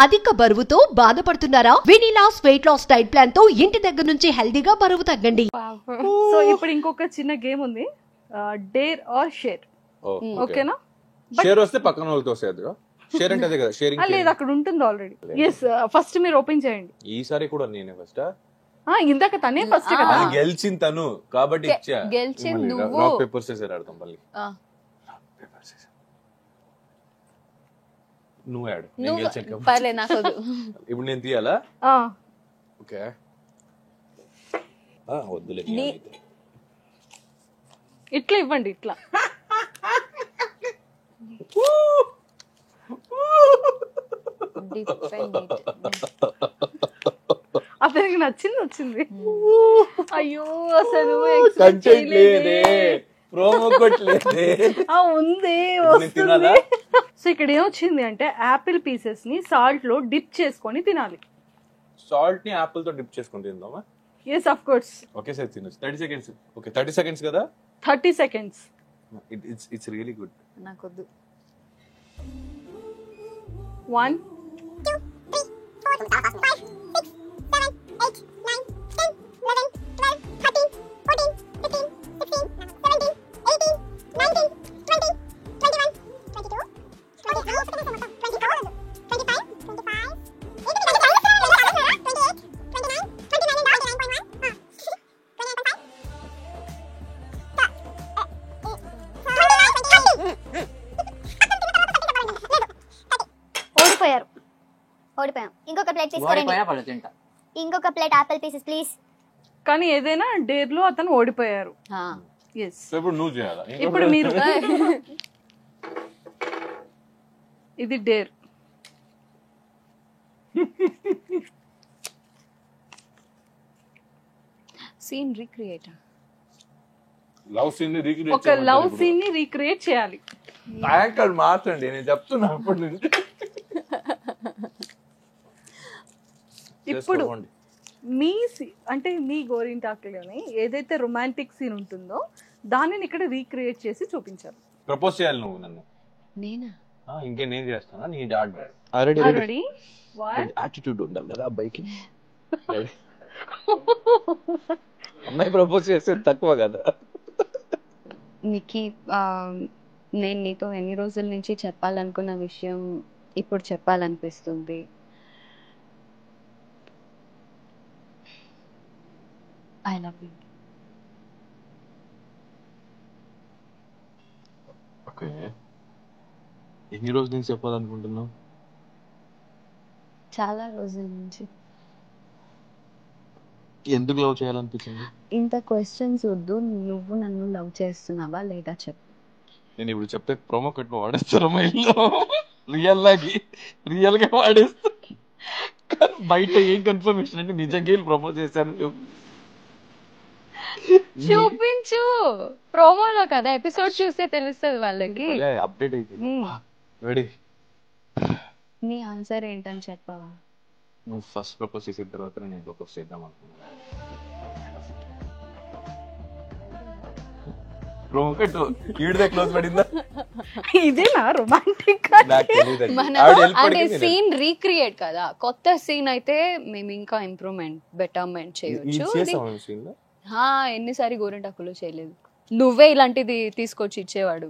అధిక బరువుతో బాధపడుతున్నారా? వినిలాస్ వెయిట్ లాస్ డైట్ ప్లాన్ తో ఇంటి దగ్గర నుంచి హెల్దీగా బరువు తగ్గండి. సో ఇప్పుడు ఇంకొక చిన్న గేమ్ ఉంది, డేర్ ఆర్ షేర్. ఓకేనా? షేర్ వస్తే పక్కన వాళ్ళతో వస్తాయి. షేర్ అంటే అదే కదా, షేరింగ్ లేదు అక్కడ ఉంటుంది ఆల్రెడీ. ఎస్, ఫస్ట్ మీరు ఓపెన్ చేయండి. ఈసారి కూడా నేనే ఫస్ట్. ఇందాక తనే ఫస్ట్ కదా. గెలిచింది తను కాబట్టి ఇచ్చా. గెలిచింది నువ్వు. రాక్ పేపర్ సీజర్ ఆడతాం మళ్ళీ. నువ్వు ఆడు, నేను గెలిచాను. పర్లే నాకు. ఇప్పుడు నేను తీయాలా? ఓకే, వద్దులే. ఇట్లా ఇవ్వండి, ఇట్లా. అతనికి నచ్చింది వచ్చింది. అయ్యో అసలు ప్రోమో కొట్లేదే ఉంది వస్తుంది. సో ఇక్కడ ఏమొచ్చింది అంటే యాపిల్ పీసెస్ ని సాల్ట్ లో డిప్ చేసుకొని తినాలి. సాల్ట్ ని యాపిల్ తో డిప్ చేసుకొని తిందామా? yes of course. Okay sir, తినొచ్చు. 30 seconds. ఓకే, 30 seconds కదా? 30 seconds. It's really good. నాకొద్దు. 1 2 3 4 5 6 7 8 9 10 11 12 13 14 15 16 17 18 19 20 21 22 23 24 25 25 ఓడిపోయాం. ఇంకొక ప్లేట్ తీసుకోండి. ఇంకొక ప్లేట్ ఆపిల్ పీసెస్ ప్లీజ్. కానీ ఏదైనా డేర్ లో అతను ఓడిపోయారు. yes. ఇప్పుడు నువ్వు చేయాలా? ఇప్పుడు మీరు ఇది dare. Scene recreate. Love scene ని రీక్రియేట్ ఒక లవ్ సీన్ ని రీక్రియేట్ చేయాలి. యాక్టర్ మార్చండి, నేను చెప్తున్నా అప్పటి నుంచి. ఇప్పుడు మీ అంటే మీ గోరింటాకులోని ఏదైతే రొమాంటిక్ సీన్ ఉంటుందో దానిని ఇక్కడ రీక్రియేట్ చేసి చూపించారు. ప్రపోజ్ చేయాలి నువ్వు నన్ను. నేనా? ఇంకే నేను చేస్తానా? నీ ఆల్రెడీ యాటిట్యూడ్ ఉండాలి కదా అబ్బాయికి. అమ్మాయి ప్రపోజ్ చేస్తే తక్కువ కదా. నీకు నేను నీతో ఎన్ని రోజుల నుంచి చెప్పాలనుకున్న విషయం ఇప్పుడు చెప్పాలనిపిస్తుంది. I love you. ఓకే, ఎన్ని రోజుల నుంచి చెప్పాలనుకుంటున్నావు? చాలా రోజుల నుంచి. ఎందుకు లవ్ చేయాలనిపించింది? ఇంత క్వశ్చన్స్ వద్దు, నువ్వు నన్ను లవ్ చేస్తున్నావా లేదా చెప్పు. నేను ఇప్పుడు చెప్తే ప్రోమో కట్ వాడేస్తాను రియల్ గా వాడేస్తా. బయట ఏం కన్ఫర్మేషన్ అంటే నిజంగా ప్రమోట్ చేశాను. చూపించు, ప్రోమోలో కదా, ఎపిసోడ్ చూస్తే తెలుస్తుంది వాళ్ళకి. అప్డేట్ అయిపోయింది. రెడీ? నీ ఆన్సర్ ఏంటని చెప్పవా? నువ్వు ఫస్ట్ ప్రపోజ్ చేసిన తర్వాత నేను ప్రపోజ్ చేద్దాం అనుకున్నా. క్లోజ్ పడిందా? ఇదేనా రొమాంటిక్? అంటే సీన్ రీక్రియేట్ కదా, కొత్త సీన్ అయితే మేము ఇంకా ఇంప్రూవ్మెంట్ బెటర్మెంట్ చేయొచ్చు. ఎన్నిసారి గోరింటాకులో చేయలేదు, నువ్వే ఇలాంటిది తీసుకొచ్చి ఇచ్చేవాడు.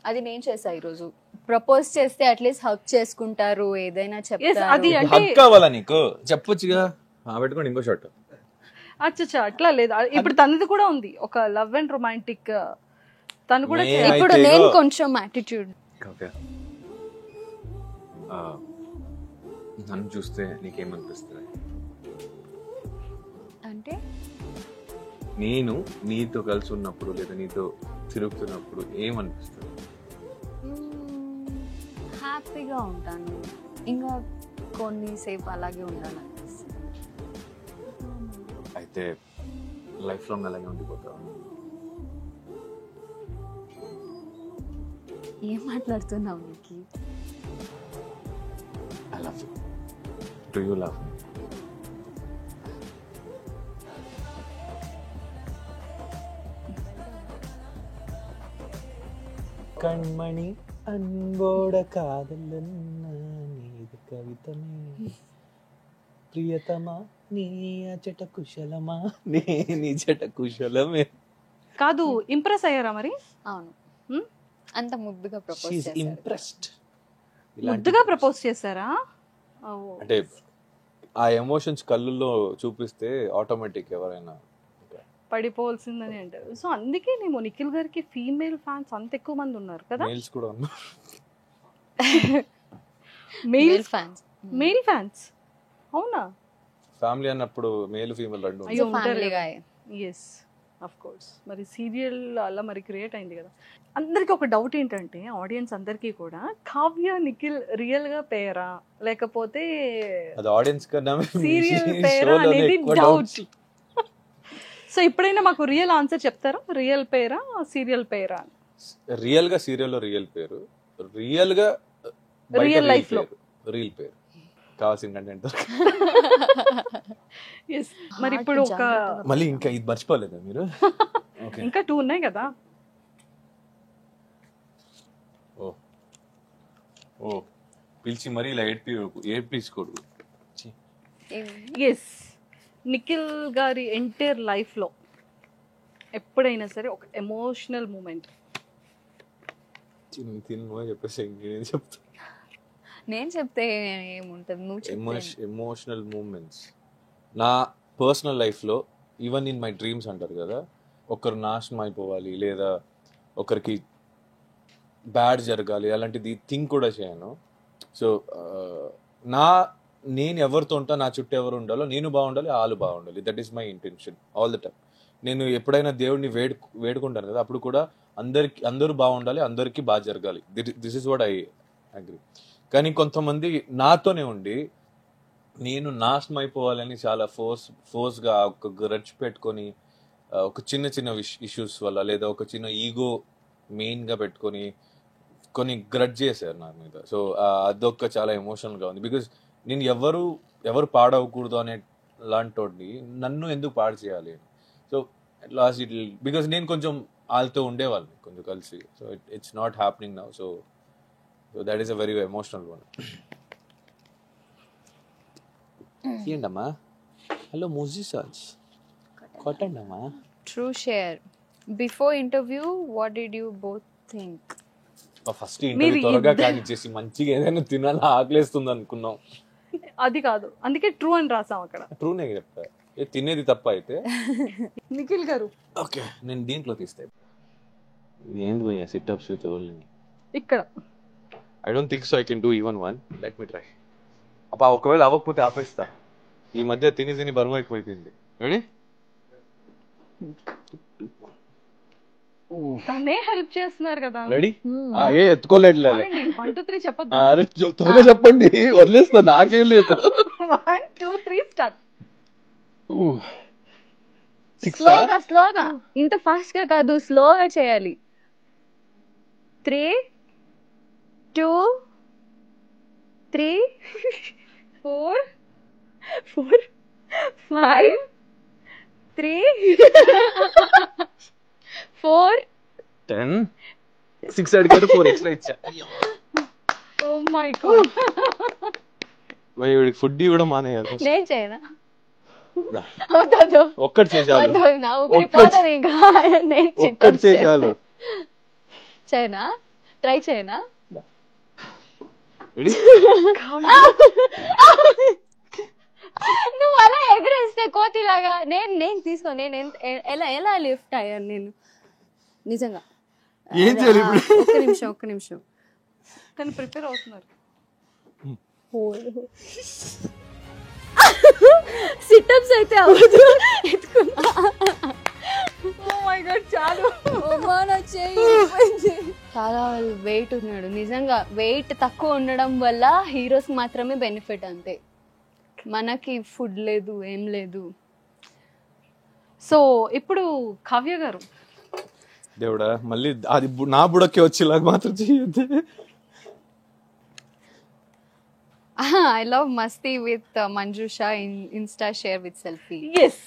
అది నేను చేసా ఈరోజు. ప్రపోజ్ చేస్తే అట్లీస్ట్ హక్ చేసుకుంటారు, ఏదైనా చెప్తారు. కావాలా నీకు? చెప్పొచ్చుగా. పెట్టుకోండి ఇంకో షాట్. అచ్చా, అట్లా లేదు. ఇప్పుడు తనది కూడా ఉంది ఒక లవ్ అండ్ రొమాంటిక్. తను కూడా ఇప్పుడు నేను కొంచెం యాటిట్యూడ్. నన్ను చూస్తే నీకేమనిపిస్తుంది? అంటే నేను నీతో కలిసి ఉన్నప్పుడు లేదా నీతో తిరుగుతున్నప్పుడు ఏమనిపిస్తుంది? హ్యాపీగా ఉంటాను, ఇంకా కొన్నిసేపు అలాగే ఉండాలనిపిస్తుంది. అయితే లైఫ్ లాంగ్ అలాగే ఉండిపోతావు? ఏం మాట్లాడుతున్నావు నీకు? I love you. Do you love మీ? கண்மணி அன்போட காதல் కవితమే ప్రియతమా నీ అచట కుశలమా నీ నిజట కుశలమే. కాదు, ఇంప్రెస్ అయ్యారా మరి? అవును, అంత ముద్దుగా ప్రపోజ్ షీఈస్ చేశారు. ఇంప్రెస్డ్. ముద్దుగా ప్రపోజ్ చేశారా? అంటే ఆ ఎమోషన్స్ కళ్ళల్లో చూపిస్తే ఆటోమేటిక్ ఎవరైనా పడిపోవాల్సిందని అంటారు. సో అందుకేనేమో నిఖిల్ గారికి ఫీమేల్ ఫ్యాన్స్ అంత ఎక్కువ మంది ఉన్నారు కదా. మేల్స్ కూడా ఉన్నారు. మేల్ ఫ్యాన్స్, మేల్ ఫ్యాన్స్ అవునా? ఫ్యామిలీ అన్నప్పుడు మేల్ ఫీమేల్ రెండు అయ్యో ఉంటారు ఫ్యామిలీ కదా. గాయ్. Yes of course. మరి సీరియల్ అలా మరి క్రియేట్ అయింది కదా. అందరికి ఒక డౌట్ ఏంటంటే, ఆడియన్స్ అందరికీ కూడా, కావ్య నిఖిల్ రియల్ గా పేరా లేకపోతే అది ఆడియన్స్ కన్నా సీరియల్ పేరా అనేది డౌట్. సో ఇప్పుడైనా మాకు రియల్ ఆన్సర్ చెప్తారా? రియల్ పేరా సీరియల్ పేరా? రియల్ గా సీరియల్ లో రియల్ పేరు, రియల్ గా రియల్ లైఫ్ లో రియల్ పేరు. కావాల్సిన కంటెంట్ మరి ఇప్పుడు ఒక మళ్ళీ ఇంకా ఇది మర్చిపోలేదా మీరు? ఇంకా 2 ఉన్నాయి కదా. ఓ పిలిచి మరీ ఇలా ఏడ్పించకూడదు. ఎస్, నిఖిల్ గారి ఎంటైర్ లైఫ్ లో ఎప్పుడైనా సరే ఒక ఎమోషనల్ మూమెంట్. తిను చెప్పేసి నేను చెప్తా. నేను చెప్తే ఏముంటది, నువ్వు చెప్తే. ఎమోషనల్ మూమెంట్స్ నా పర్సనల్ లైఫ్లో, ఈవెన్ ఇన్ మై డ్రీమ్స్ అంటారు కదా, ఒకరు నాశనం అయిపోవాలి లేదా ఒకరికి బ్యాడ్ జరగాలి అలాంటిది థింక్ కూడా చేయను. సో నేను ఎవరితో ఉంటా, నా చుట్టూ ఎవరు ఉండాలో, నేను బాగుండాలి, వాళ్ళు బాగుండాలి. That is my intention all the time. నేను ఎప్పుడైనా దేవుడిని వేడుకుంటాను కదా, అప్పుడు కూడా అందరూ బాగుండాలి, అందరికీ బాగా జరగాలి. This is what I agree. కానీ కొంతమంది నాతోనే ఉండి నేను నాశనం అయిపోవాలని చాలా ఫోర్స్గా ఒక గ్రడ్జ్ పెట్టుకొని, ఒక చిన్న ఇష్యూస్ వల్ల లేదా ఒక చిన్న ఈగో మెయిన్గా పెట్టుకొని కొన్ని గ్రడ్జ్ చేశారు నా మీద. సో అదొక చాలా ఎమోషనల్గా ఉంది. బికాజ్ నేను ఎవరు పాడవకూడదు అనే లాంటి నన్ను ఎందుకు పాడు చేయాలి. సో లాస్ట్ బికాజ్ నేను కొంచెం వాళ్ళతో ఉండేవాళ్ళని కొంచెం కలిసి. So it's not happening now. So that is a very emotional one. ఏంటమ్మా? హలో మూజీసాజ్ కొట్టండమ్మా. True share. Before interview what did you both think? First interview త్వరగా కానిచ్చేసి మంచిగా ఏదైనా తినాలి, ఆకలేస్తుంది అనుకున్నాం. అది కాదు, అందుకే ట్రూ అని రాసాం అక్కడ. ట్రూనే చెప్తా. తినేది తప్ప అయితే. నిఖిల్ గారు ఓకే, నేను దీంట్లో తీస్తాను. ఏంది భయ్యా సిట్అప్స్ విత్ ఓన్లీ ఇక్కడ. I don't think so I can do even one. Let me try. అప్ప ఒకవేళ అవ్వకపోతే ఆపేస్తా. ఈ మధ్య తిని బరువు ఎక్కువైపోయింది. రెడీ? తనే హెల్ప్ చేస్తున్నారు కదా. రెడీ? ఏ ఎత్తుకోలేదు. 1 2 3 చెప్పొద్దు. త్వరగా చెప్పండి, వదిలేస్తా, నాకేం లేదు. 1 2 3 స్టార్ట్. స్లోగా, ఇంత ఫాస్ట్ గా కాదు, స్లోగా చేయాలి. 3 2 3 4 5 3 4 10 6 అడిగారు, 4 ఎక్స్ట్రా ఇచ్చా. Oh my god. వీడికి ఫుడ్ కూడా మానేయాలి. నేను చేయనా? ఒక్కటి చేయాలి. ఒక్కటి చేయాలి. చేయనా? ట్రై చేయనా? నువ్వు అలా ఎగరేస్తే కోతిలాగా నేను తీసుకో. నేను ఎలా లిఫ్ట్ అయ్యాను నేను నిజంగా. ఏం చేయాలి ఇప్పుడు? ఒక్క నిమిషం. తను ప్రిపేర్ అవుతున్నారు. సిటప్స్ అయితే అవ్వదు. చాలా వెయిట్ ఉన్నాడు నిజంగా. వెయిట్ తక్కువ ఉండడం వల్ల హీరోస్ మాత్రమే బెనిఫిట్, అంతే. మనకి ఫుడ్ లేదు, ఏం లేదు. సో ఇప్పుడు కావ్య గారు, దేవుడా మళ్ళీ అది నా బుడకే వచ్చేలాగా మాత్రం చేయొద్దు. I love Masti with Manjusha in Insta share with selfie. yes.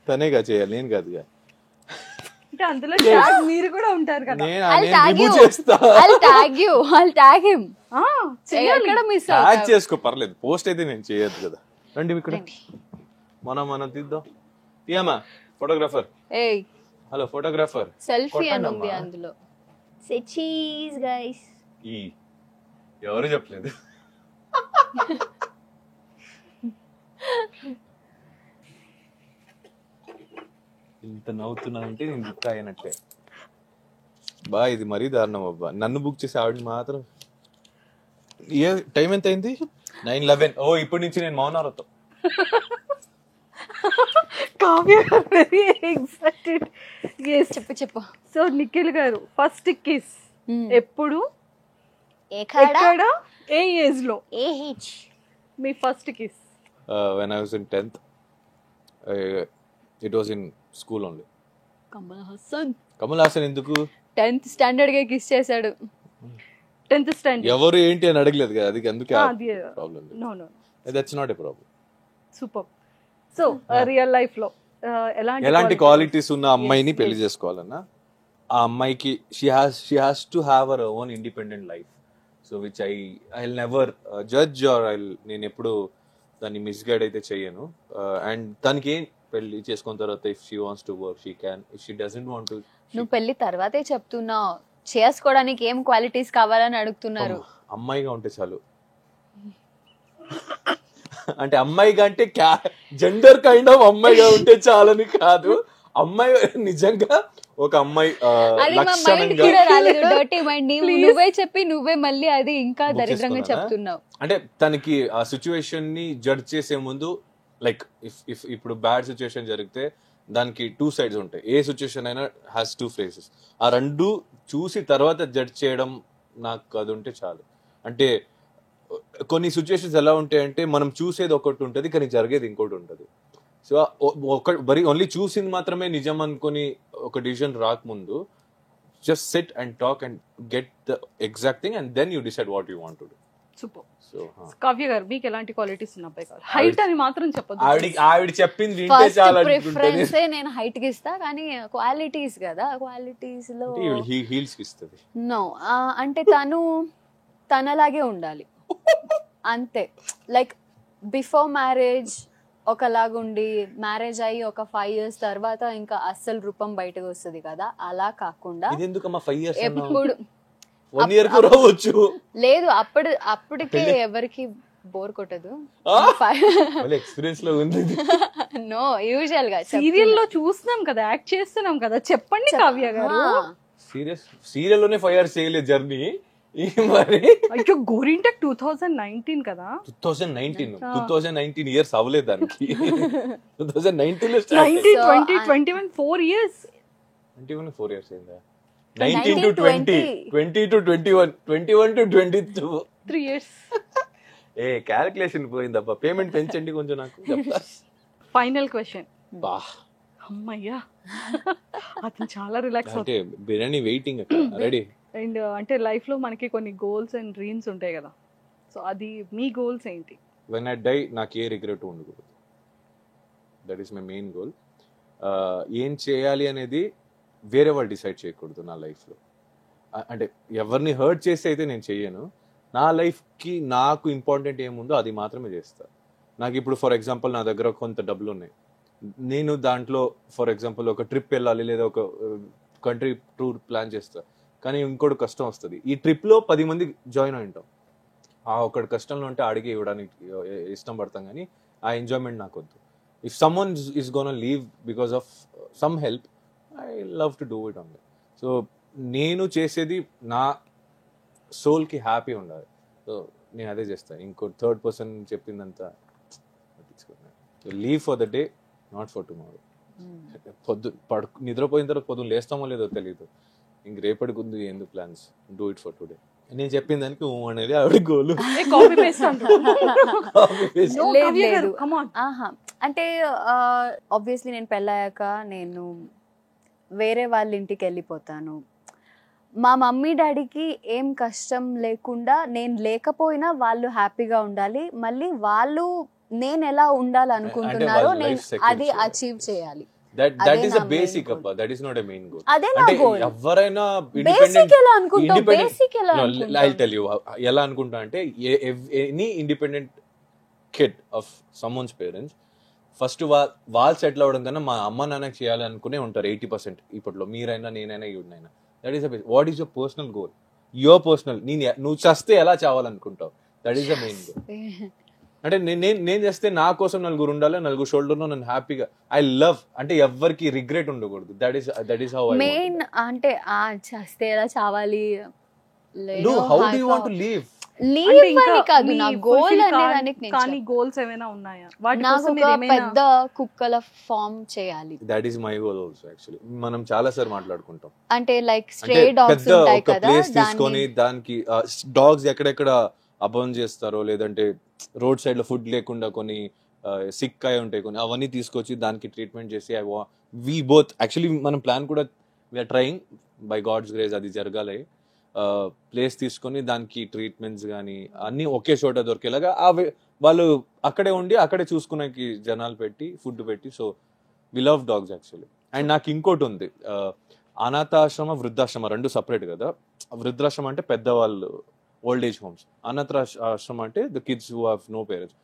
తనేగా చేయాలి, నేను కాదుగా. అంటే అందులో tag మీరు కూడా ఉంటారు కదా. I'll tag you. I'll tag him. ఎక్కడ మిస్ ట్యాగ్ చేసుకో, పర్లేదు. పోస్ట్ అయితే నేను చేయొద్దు కదా. రండి ఇక్కడ మనం తీద్దాం. తీయమ్మా ఫోటోగ్రాఫర్. ఏయ్ హలో ఫోటోగ్రాఫర్. సెల్ఫీ అని ఉంది అందులో. Say cheese, guys. ఎవరు చెప్పలేదు. ఇంత నవ్వుతున్నానంటే నేను బుక్ అయినట్లే. బా ఇది మరీ దారుణం అబ్బా. నన్ను బుక్ చేసి ఆవిడ మాత్రం. టైం ఎంత అయింది? 9:11. ఓ ఇప్పటి నుంచి నేను మౌనారతో. Kavya very excited. చెప్పు. సో నిఖిల్ గారు ఫస్ట్ కిస్ ఎప్పుడు, ఎక్కడ, ఏ ఏజ్ లో? ఏహెచ్. మీ first kiss? When I was in 10th. It was in school only. Kamal Haasan ఎందుకు 10th స్టాండర్డ్ గా కిస్ చేశాడు. 10th standard. ఎవరు ఏంటి అని అడగలేదు కదా, అది అందుకే problem. No that's not a problem. Super. So real life లో ఎలాంటి క్వాలిటీస్ ఉన్న అమ్మాయిని పెళ్లి చేసుకోవాలన్నా ఆ అమ్మాయికి she has to have her own independent life. So which I never judge or నేను ఎప్పుడు దాన్ని మిస్గైడ్ అయితే చెయ్యను. అండ్ తనకి ఏం పెళ్లి చేసుకున్న తర్వాత if she wants to work she can, if she doesn't want to. నువ్వు పెళ్లి తర్వాతే చెప్తున్నావు, చేసుకోవడానికి ఏం క్వాలిటీస్ కావాలని అడుగుతున్నారు. అమ్మాయిగా ఉంటే చాలు. అంటే అమ్మాయిగా అంటే జెండర్ కైండ్ ఆఫ్ అమ్మాయిగా ఉంటే చాలని కాదు, అమ్మాయి నిజంగా ఒక అమ్మాయి నువ్వే చెప్పి నువ్వే మళ్ళీ అది ఇంకా దరిద్రంగా చెప్తున్నావు. అంటే తనకి ఆ సిచ్యువేషన్ ని జడ్జ్ చేసే ముందు లైక్ ఇఫ్ ఇప్పుడు బ్యాడ్ సిచ్యువేషన్ జరిగితే దానికి 2 sides ఉంటాయి. ఏ సిచ్యువేషన్ అయినా హ్యాస్ 2 phases. ఆ రెండు చూసి తర్వాత జడ్జ్ చేయడం నాకు అది ఉంటే చాలు. అంటే కొన్ని సిచ్యువేషన్స్ ఎలా ఉంటాయంటే మనం చూసేది ఒకటి ఉంటుంది కానీ జరిగేది ఇంకోటి ఉంటుంది. సో బరీ ఓన్లీ చూసింది మాత్రమే నిజం అనుకుని ఒక డిసిజన్ రాకముందు just sit and talk and get the exact thing and then you decide what you want to do. Super. So Kavya garu మీకు ఎలాంటి క్వాలిటీస్ ఉన్న అబ్బాయి కావాలి? హైట్ అని మాత్రం చెప్పొద్దు. ఆవిడ చెప్పింది వింటే చాలా ప్రిఫరెన్స్ నేను హైట్ కి ఇస్తా, కానీ క్వాలిటీస్ కదా, క్వాలిటీస్ లో హీల్స్ కి ఇస్తది. నో అంటే తనలాగే ఉండాలి అంతే. లైక్ బిఫోర్ మ్యారేజ్ ఒకలాగుండి మ్యారేజ్ అయ్యి ఒక 5 years తర్వాత ఇంకా అస్సలు రూపం బయటకు వస్తుంది కదా, అలా కాకుండా ఎప్పుడు 1 year కూడా రావచ్చు. లేదు అప్పటికే ఎవరికి బోర్ కొట్టదు. ఎక్స్పీరియన్స్ లో ఉంది. నో యూజువల్ గా సీరియల్ లో చూస్తున్నాం కదా, యాక్ట్ చేస్తున్నాం కదా. చెప్పండి కావ్య గారు. సీరియల్ లోనే 5 years చేయలేదు జర్నీ. మరి అయ్యో గోరింటాక్ 2019 కదా. 2019 ఇయర్స్ అవ్వలేదు దానికి. 2019 లో 20 21 4 years. 21 4 years అయిందా? 19 to 20, 20 to 21, 21 to 22, 3 years. ఏ క్యాలిక్యులేషన్ పోయిందబ్బా. పేమెంట్ పెంచండి కొంచెం నాకు. Final question. బా అమ్మయ్యా, అతను చాలా రిలాక్స్ అంటే బిర్యానీ వెయిటింగ్ అక్కడ రెడీ. అండ్ అంటే లైఫ్ లో మనకి కొన్ని గోల్స్ అండ్ డ్రీమ్స్ ఉంటాయి కదా, సో అది మీ గోల్స్ ఏంటి? వెన్ ఐ డై నాకు ఏ రిగ్రెట్ ఉండకూడదు. That is my main goal. ఏం చేయాలి అనేది వేరే వాళ్ళు డిసైడ్ చేయకూడదు నా లైఫ్లో. అంటే ఎవరిని హర్ట్ చేసి అయితే నేను చెయ్యను. నా లైఫ్కి నాకు ఇంపార్టెంట్ ఏముందో అది మాత్రమే చేస్తా. నాకు ఇప్పుడు ఫర్ ఎగ్జాంపుల్ నా దగ్గర కొంత డబ్బులు ఉన్నాయి, నేను దాంట్లో ఫర్ ఎగ్జాంపుల్ ఒక ట్రిప్ వెళ్ళాలి లేదా ఒక కంట్రీ టూర్ ప్లాన్ చేస్తా, కానీ ఇంకోటి కష్టం వస్తుంది. ఈ ట్రిప్లో 10 మంది జాయిన్ అయి ఉంటాం. ఆ ఒకటి కష్టంలో ఉంటే అడిగి ఇవ్వడానికి ఇష్టం పడతాం, కానీ ఆ ఎంజాయ్మెంట్ నాకు వద్దు. If someone is gonna leave because of some help, I love to do it only. So నేను చేసేది నా సోల్కి హ్యాపీ ఉండాలి. సో నేను అదే చేస్తాను. ఇంకో థర్డ్ పర్సన్ చెప్పిందంతా leave for the day, not for tomorrow. నిద్రపోయిన తర్వాత పొద్దున్న లేస్తామో లేదో తెలియదు. ఇంక రేపటికి ఉంది ఎందుకు plans, do it for today. నేను చెప్పిన దానికి అనేది ఆవిడ గోలు. అంటే ఆబ్వియస్లీ నేను పెళ్ళాక నేను వేరే వాళ్ళ ఇంటికి వెళ్ళిపోతాను. మా మమ్మీ డాడీకి ఏం కష్టం లేకుండా, నేను లేకపోయినా వాళ్ళు హ్యాపీగా ఉండాలి. మళ్ళీ వాళ్ళు నేను ఎలా ఉండాలనుకుంటున్నారో నేను అది అచీవ్ చేయాలి. దట్ ఈస్ అ బేసిక్ అప్ప, that is not a main goal. అదే నా అంటే goal. ఎవరైనా Basic ఎలా అనుకుంటావు? Basic ఎలా అనుకుంటావు? ఐ టెల్ యూ ఎలా అనుకుంటా అంటే any independent kid of someone's parents first వాళ్ళు సెటిల్ అవ్వడం కన్నా మా అమ్మ నాన్నకి చేయాలి అనుకునే ఉంటారు 80% ఇప్పట్లో. మీరైనా నేనైనా ఈవిడైనా. That is what is your personal goal, your personal. నువ్వు చస్తే ఎలా చావాలనుకుంటావు, that is the main goal. అంటే నేను చేస్తే నా కోసం నలుగురు ఉండాలి, నలుగురు షోల్డర్లో నన్ను హ్యాపీగా ఐ లవ్, అంటే ఎవ్వరికి రిగ్రెట్ ఉండకూడదు. That is how main. అంటే చేస్తే ఎలా చావాలి, how do you want to live. Leave అని కాదు నా గోల్ అనేదానికి. కానీ గోల్స్ ఏమైనా ఉన్నాయా? వాటి నాకు కోసం ఒక మీరు ఏమైనా పెద్ద కుక్కల ఫార్మ్ చేయాలి. That is my goal also actually. మనం చాలా సార్లు మాట్లాడుకుంటాం. అంటే లైక్ అంటే స్ట్రే డాగ్స్ పెద్ద ఉంటాయి ఒక కదా, ప్లేస్ తీసుకొని దానికి డాగ్స్ ఎక్కడెక్కడ అబౌన్ చేస్తారో, లేదంటే రోడ్ సైడ్ లో ఫుడ్ లేకుండా కొన్ని సిక్ అయి ఉంటాయి కొన్ని, అవన్నీ తీసుకొచ్చి దానికి ట్రీట్మెంట్ చేసి వి బోత్ యాక్చువల్లీ మనం ప్లాన్ కూడా we are trying by god's grace అది జరగాలి. ప్లేస్ తీసుకొని దానికి ట్రీట్మెంట్స్ కానీ అన్నీ ఒకే చోట దొరికేలాగా వాళ్ళు అక్కడే ఉండి అక్కడే చూసుకునేకి జనాలు పెట్టి ఫుడ్ పెట్టి. So we love dogs actually. And నాకు ఇంకోటి ఉంది, అనాథాశ్రమ వృద్ధాశ్రమ రెండు సపరేట్ కదా. వృద్ధాశ్రమం అంటే పెద్దవాళ్ళు ఓల్డ్ ఏజ్ హోమ్స్, అనాథాశ్రమం అంటే the kids who have no parents.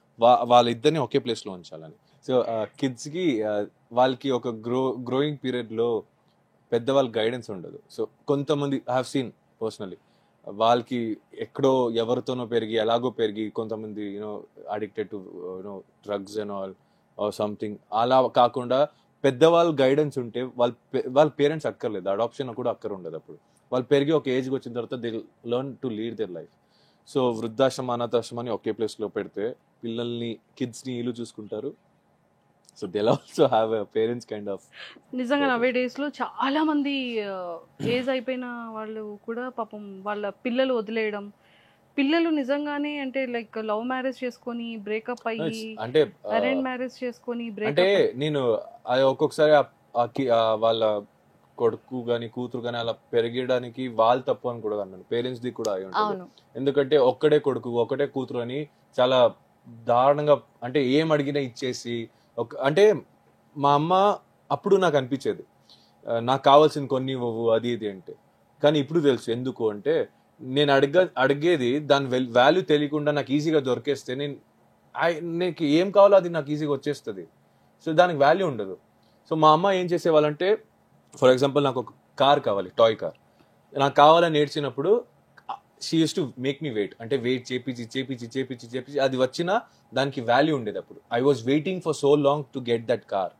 వాళ్ళిద్దరిని ఒకే ప్లేస్ లో ఉంచాలని. సో కిడ్స్ కి వాళ్ళకి ఒక గ్రోయింగ్ పీరియడ్ లో పెద్దవాళ్ళ గైడెన్స్ ఉండదు. సో కొంతమంది ఐ హావ్ సీన్ పర్సనలీ వాళ్ళకి ఎక్కడో ఎవరితోనో పెరిగి ఎలాగో పెరిగి, కొంతమంది you know addicted to you know drugs and all or something. అలా కాకుండా పెద్దవాళ్ళ గైడెన్స్ ఉంటే వాళ్ళ పేరెంట్స్ అక్కర్లేదు, అడాప్షన్ కూడా అక్కర ఉండదు. అప్పుడు వాళ్ళు పెరిగి ఒక ఏజ్కి వచ్చిన తర్వాత they learn to lead their life. So వృద్ధాశ్రమ అనాథాశ్రమాన్ని ఒకే ప్లేస్లో పెడితే పిల్లల్ని కిడ్స్ని వీళ్ళు చూసుకుంటారు. So they also have a parents kind of. నిజంగా నవే డేస్ లో చాలా మంది ఏజ్ అయిపోయిన వాళ్ళు కూడా పాపం వాళ్ళ పిల్లలు వదిలేయడం, పిల్లలు నిజంగానే అంటే లైక్ లవ్ మ్యారేజ్ చేసుకొని బ్రేకప్ అయ్యి, అంటే అరేంజ్ మ్యారేజ్ చేసుకొని అంటే బ్రేకప్. నేను ఒక్కొక్కసారి వాళ్ళ కొడుకు గాని కూతురు గాని అలా పెరగడానికి వాళ్ళు తప్పు అని కూడా అన్నాను. పేరెంట్స్ ది కూడా అయి ఉంటుంది. ఎందుకంటే ఒక్కడే కొడుకు ఒకటే కూతురు అని చాలా దారుణంగా, అంటే ఏం అడిగినా ఇచ్చేసి అంటే మా అమ్మ అప్పుడు నాకు అనిపించేది నాకు కావాల్సిన కొన్ని అది ఇది అంటే. కానీ ఇప్పుడు తెలుసు ఎందుకు అంటే నేను అడిగేది దాని వాల్యూ తెలియకుండా నాకు ఈజీగా దొరికేస్తే నీకు ఏం కావాలో అది నాకు ఈజీగా వచ్చేస్తుంది. సో దానికి వాల్యూ ఉండదు. సో మా అమ్మ ఏం చేసేవాళ్ళంటే, ఫర్ ఎగ్జాంపుల్ నాకు ఒక కార్ కావాలి, టాయ్ కార్ నాకు కావాలని ఏడ్చినప్పుడు she used to make me wait. అంటే వెయిట్ చేపించి అది వచ్చినా దానికి వాల్యూ ఉండేది. అప్పుడు I was waiting for so long to get that car.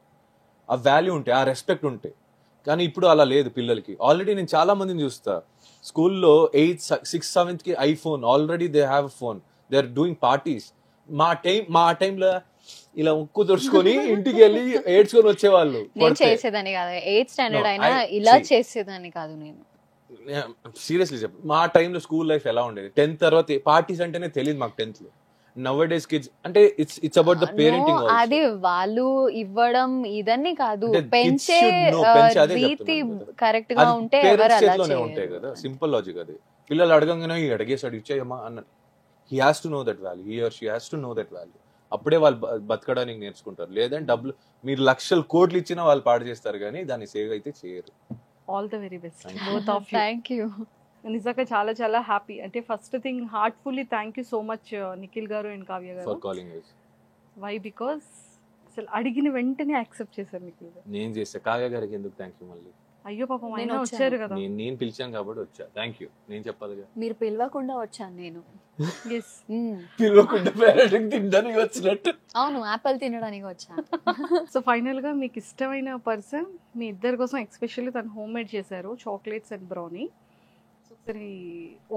ఆ వాల్యూ ఉంటే, ఆ రెస్పెక్ట్ ఉంటే. కానీ ఇప్పుడు అలా లేదు పిల్లలకి. ఆల్రెడీ నేను చాలా మందిని చూస్తా స్కూల్లో 8th 6th 7th కి iPhone, already they have phone, they are doing parties. మా టైంలో ఇలా ఉక్కు తుడుచుకొని ఇంటికి వెళ్ళి ఏడ్చుకొని వచ్చేవాళ్ళు. నేను చేసేదాన్ని కాదు, 8th స్టాండర్డ్ అయినా ఇలా చేసేదాన్ని కాదు నేను. సీరియస్లీ చెప్పు, మా టైంలో స్కూల్ లైఫ్ ఎలా ఉండేది? 10th తర్వాత పార్టీస్ అంటేనే తెలియదు మాకు 10th లో. నౌ-a-days kids అంటే it's about the parenting also. అది వాళ్ళు ఇవ్వడం ఇదని కాదు, పెంచే రీతి కరెక్ట్ గా ఉంటే ఎవరు అలా చేయరు. ఉంటాయి కదా, సింపుల్ లాజిక్ అది. పిల్లలు అడగంగానే అడిగేసాడు ఇచ్చేయమ్మా అన్న. He has to know that value, he or she has to know that value. అప్పుడే వాళ్ళు బతకడానికి నేర్చుకుంటారు. లేదంటే డబ్బులు మీరు లక్షలు కోట్లు ఇచ్చినా వాళ్ళు పాడు చేస్తారు కానీ దాన్ని సేవ్ అయితే చేయరు. All the very best both of you. Thank you. నిజంగా చాలా చాలా హ్యాపీ. అంటే first thing heartfully thank you so much Nikhil garu and Kavya garu for calling us. Why because అసలు అడిగిన వెంటనే యాక్సెప్ట్ చేశారు నిఖిల్ గారు. నేను చేస్తా. కావ్య గారికి ఎందుకు థ్యాంక్ యూ మళ్ళీ? అయ్యో పాపం ఆయన నేను వచ్చారు కదా. నేను పిలిచాను కాబట్టి వచ్చా. థ్యాంక్ యూ నేను చెప్పాలిగా. మీరు పిలవకుండా వచ్చాను నేను. Yes. పిలవకుండా పేరెంటింగ్ తినడానికి వచ్చినట్టు. అవును, యాపిల్ తినడానికి వచ్చాను. సో ఫైనల్ గా మీకు ఇష్టమైన పర్సన్ మీ ఇద్దరి కోసం ఎక్స్పెషల్లీ తను హోమ్ మేడ్ చేశారు చాక్లెట్స్ అండ్ బ్రౌనీ. సో ఒకసారి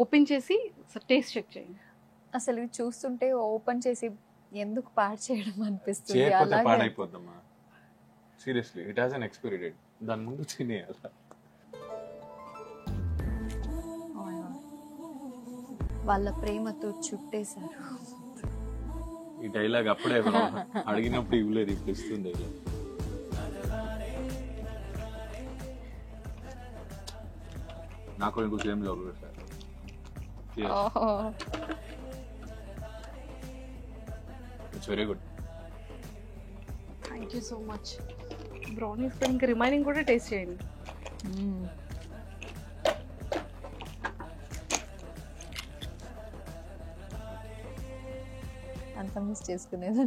ఓపెన్ చేసి టేస్ట్ చెక్ చేయండి. అసలు ఇది చూస్తుంటే ఓపెన్ చేసి ఎందుకు పాడు చేయడం అనిపిస్తుంది. చేయకపోతే పాడైపోద్దమ్మా. Seriously it has an expiry date. దాని ముందు తినేయాలి. వాళ్ళ ప్రేమతో చుట్టేశారు. ఈ డైలాగ్ అప్పుడే అడిగినప్పుడు ఇవ్వలేదు, ఇప్పుడు ఇస్తుంది. నాకు ఇంకో సేమ్ జాబ్ పెట్టారు. It's very good. Thank you so much. Brownies కూడా ఇంకా రిమైనింగ్ కూడా టేస్ట్ చేయండి. అంత మిస్ చేసుకునేది.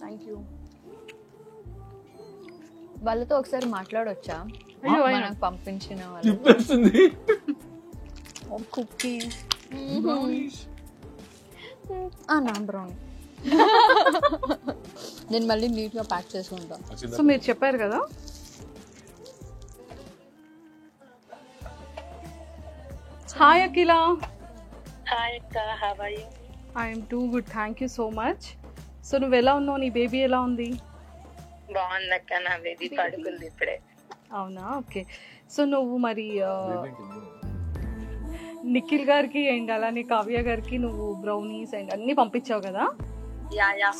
Thank you. వాళ్ళతో ఒకసారి మాట్లాడొచ్చా? అయ్యో, మనకు పంపించిన వాళ్ళు. చెప్పేస్తుంది కుకీస్ నా బ్రౌనీ నేను మళ్ళీ నీట్గా ప్యాక్ చేసుకుంటాను. సో మీరు చెప్పారు కదా, హాయ్ అఖిల. హాయ్ అక్క, how are you? I'm too good, thank you so much. So నువ్వు ఎలా ఉన్నావు? నీ బేబీ ఎలా ఉంది? బాగుందక్క, నా బేబీ పడుకుంది ఇప్పుడే. అవునా, ఓకే. సో నువ్వు మరి నిఖిల్ గారికి అండ్ అలానే కావ్య గారికి నువ్వు బ్రౌనీస్ అండ్ అన్ని పంపించావు కదా.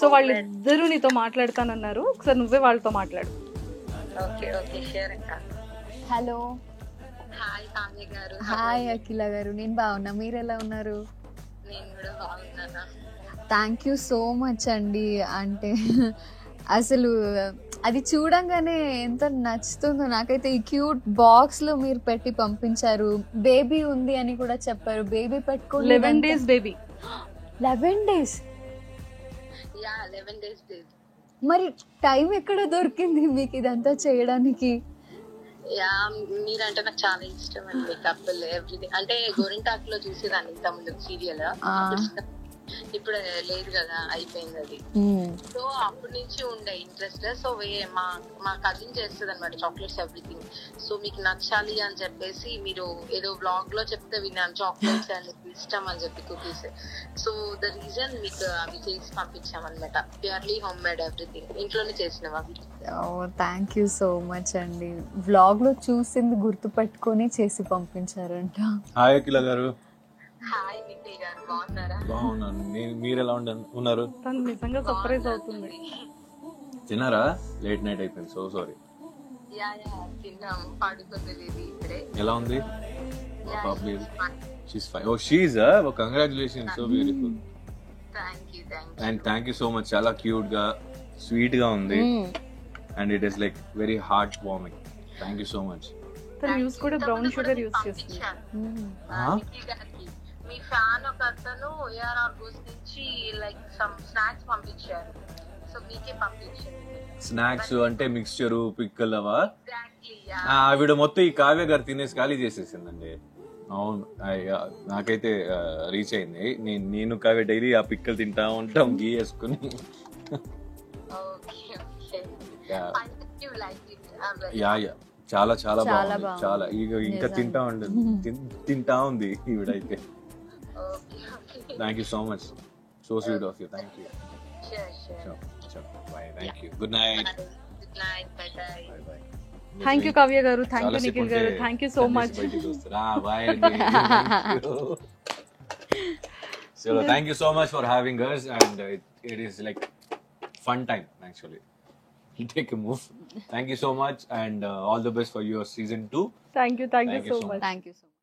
సో వాళ్ళిద్దరూ నీతో మాట్లాడతానన్నారు. ఒకసారి నువ్వే వాళ్ళతో మాట్లాడు. ఓకే ఓకే, షూర్ అక్క. హలో. హాయ్ కావ్య గారు. హాయ్ అఖిల గారు, నేను బాగున్నా, మీరు ఎలా ఉన్నారు? నేను కూడా బాగున్నాను. థ్యాంక్ యూ సో మచ్ అండి. అంటే అసలు అది చూడంగానే ఎంత నచ్చుతుందో నాకైతే. ఈ క్యూట్ బాక్స్ లో మీరు పెట్టి పంపించారు. బేబీ ఉంది అని కూడా చెప్పారు. బేబీ పెట్టుకుని 11 days baby. 11 days? Yeah, 11 days baby. మరి టైం ఎక్కడ దొరికింది మీకు ఇదంతా చేయడానికి? యా, మీరంటే నాకు చాలా ఇష్టం అండి. కపుల్ ఎవ్రీథింగ్ అంటే గోరింటాక్ లో చూసేదాన్ని ఇంత ముందు సీరియల్. ఇప్పుడు లేదు కదా, అయిపోయింది అది. సో అప్పటి నుంచి ఉండే ఇంట్రెస్ట్. సో మా కజిన్ చేస్తుంది అనమాట చాక్లెట్స్ ఎవ్రీథింగ్. సో మీకు నచ్చాలి అని చెప్పేసి మీరు ఏదో బ్లాగ్ లో చెప్తే విన్నాను, చాక్లెట్స్ అని ఇష్టం అని చెప్పి, కుకీస్. సో ద రీజన్ మీకు అవి చేసి పంపించామన్నమాట. ప్యూర్లీ హోమ్ మేడ్ ఎవ్రీథింగ్, ఇంట్లోనే చేసినవి అవి. థ్యాంక్ యూ సో మచ్ అండి. వ్లాగ్ లో చూసింది గుర్తు పెట్టుకొని చేసి పంపించారంట. హాయ్ అఖిల గారు. హాయ్ నిఖిల్ గారు, బాగున్నారా? బాగున్నాను. మీరు ఎలా ఉన్నారు? తను నిజంగా సర్ప్రైజ్ అవుతుంది. తిన్నారా? లేట్ నైట్ అయిపోయింది, సో సారీ. యా యా, తిన్నాం, పడుకుంది బేబీ ఇప్పుడే. ఎలా ఉంది? She's fine. Oh she's congratulations, so beautiful. And thank you so much. చాలా క్యూట్ గా స్వీట్ గా ఉంది. And it is like very heart warming. Thank you so much. తను యూస్ కూడా బ్రౌన్ షుగర్ యూస్ చేస్తుంది. మీ ఫ్యాన్ ఒక అతను ఏఆర్ఆర్ బూస్ నుంచి లైక్ సమ్ స్నాక్స్ పంపించారు. సో మీకే పంపించారు. స్నాక్స్ అంటే మిక్స్చర్ పిక్కల్ అవా? ఎగ్జాక్ట్లీ. ఆవిడ మొత్తం ఈ కావ్య గారు తినేసి ఖాళీ చేసేసిందండి. అవును, నాకైతే రీచ్ అయింది. నేను కావ్య డైలీ ఆ పిక్కలు తింటా ఉంటాం గీ వేసుకుని. ఓకే ఓకే, యా యా, చాలా చాలా బాగుంది. చాలా ఇంకా తింటా ఉంది ఈవిడైతే. Thank you so much, so sweet of you. Thank you. Bye. Thank you. Good night. Thank you Kavya గారు. థ్యాంక్ యూ నిఖిల్ గారు. Thank you so much. So thank you so much for having us, and it is like fun time actually. Take a move. Thank you so much, and all the best for your season 2. Thank you so much. Thank you so much.